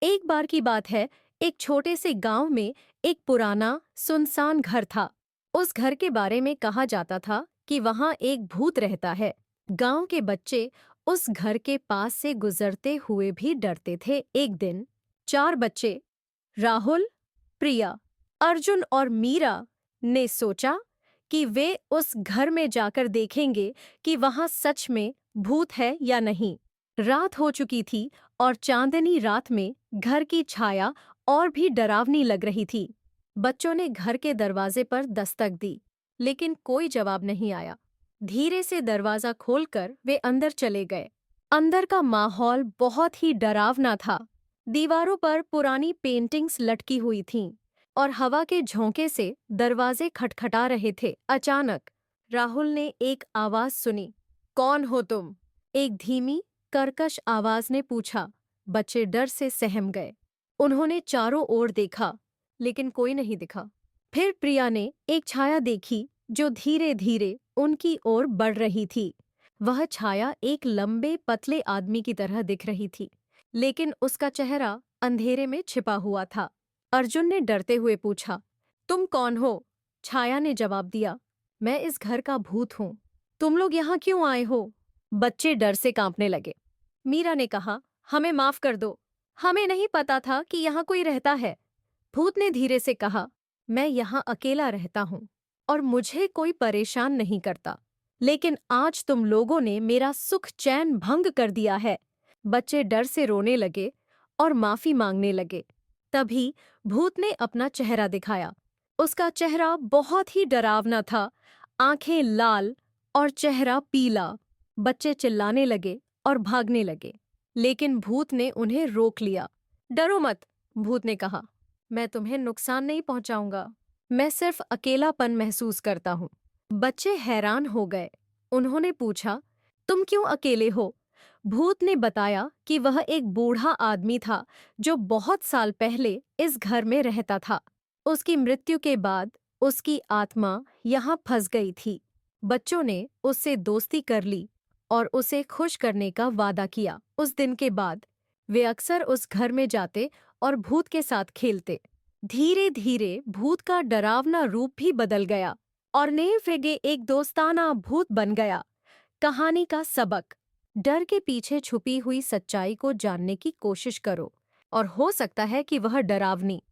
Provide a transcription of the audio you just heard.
एक बार की बात है। एक छोटे से गांव में एक पुराना सुनसान घर था। उस घर के बारे में कहा जाता था कि वहां एक भूत रहता है। गांव के बच्चे उस घर के पास से गुजरते हुए भी डरते थे। एक दिन चार बच्चे, राहुल, प्रिया, अर्जुन और मीरा, ने सोचा कि वे उस घर में जाकर देखेंगे कि वहां सच में भूत है या नहीं। रात हो चुकी थी और चांदनी रात में घर की छाया और भी डरावनी लग रही थी। बच्चों ने घर के दरवाजे पर दस्तक दी, लेकिन कोई जवाब नहीं आया। धीरे से दरवाजा खोलकर वे अंदर चले गए। अंदर का माहौल बहुत ही डरावना था। दीवारों पर पुरानी पेंटिंग्स लटकी हुई थीं और हवा के झोंके से दरवाजे खटखटा रहे थे। अचानक राहुल ने एक आवाज सुनी। कौन हो तुम? एक धीमी कर्कश आवाज ने पूछा। बच्चे डर से सहम गए। उन्होंने चारों ओर देखा, लेकिन कोई नहीं दिखा। फिर प्रिया ने एक छाया देखी जो धीरे धीरे उनकी ओर बढ़ रही थी। वह छाया एक लंबे पतले आदमी की तरह दिख रही थी, लेकिन उसका चेहरा अंधेरे में छिपा हुआ था। अर्जुन ने डरते हुए पूछा, तुम कौन हो? छाया ने जवाब दिया, मैं इस घर का भूत हूँ। तुम लोग यहाँ क्यों आए हो? बच्चे डर से कांपने लगे। मीरा ने कहा, हमें माफ कर दो, हमें नहीं पता था कि यहाँ कोई रहता है। भूत ने धीरे से कहा, मैं यहाँ अकेला रहता हूँ और मुझे कोई परेशान नहीं करता, लेकिन आज तुम लोगों ने मेरा सुख चैन भंग कर दिया है। बच्चे डर से रोने लगे और माफी मांगने लगे। तभी भूत ने अपना चेहरा दिखाया। उसका चेहरा बहुत ही डरावना था, आंखें लाल और चेहरा पीला। बच्चे चिल्लाने लगे और भागने लगे, लेकिन भूत ने उन्हें रोक लिया। डरो मत, भूत ने कहा, मैं तुम्हें नुकसान नहीं पहुंचाऊंगा। मैं सिर्फ अकेलापन महसूस करता हूँ। बच्चे हैरान हो गए। उन्होंने पूछा, तुम क्यों अकेले हो? भूत ने बताया कि वह एक बूढ़ा आदमी था जो बहुत साल पहले इस घर में रहता था। उसकी मृत्यु के बाद उसकी आत्मा यहाँ फंस गई थी। बच्चों ने उससे दोस्ती कर ली और उसे खुश करने का वादा किया। उस दिन के बाद वे अक्सर उस घर में जाते और भूत के साथ खेलते। धीरे धीरे भूत का डरावना रूप भी बदल गया और नेफेगे एक दोस्ताना भूत बन गया। कहानी का सबक: डर के पीछे छुपी हुई सच्चाई को जानने की कोशिश करो और हो सकता है कि वह डरावनी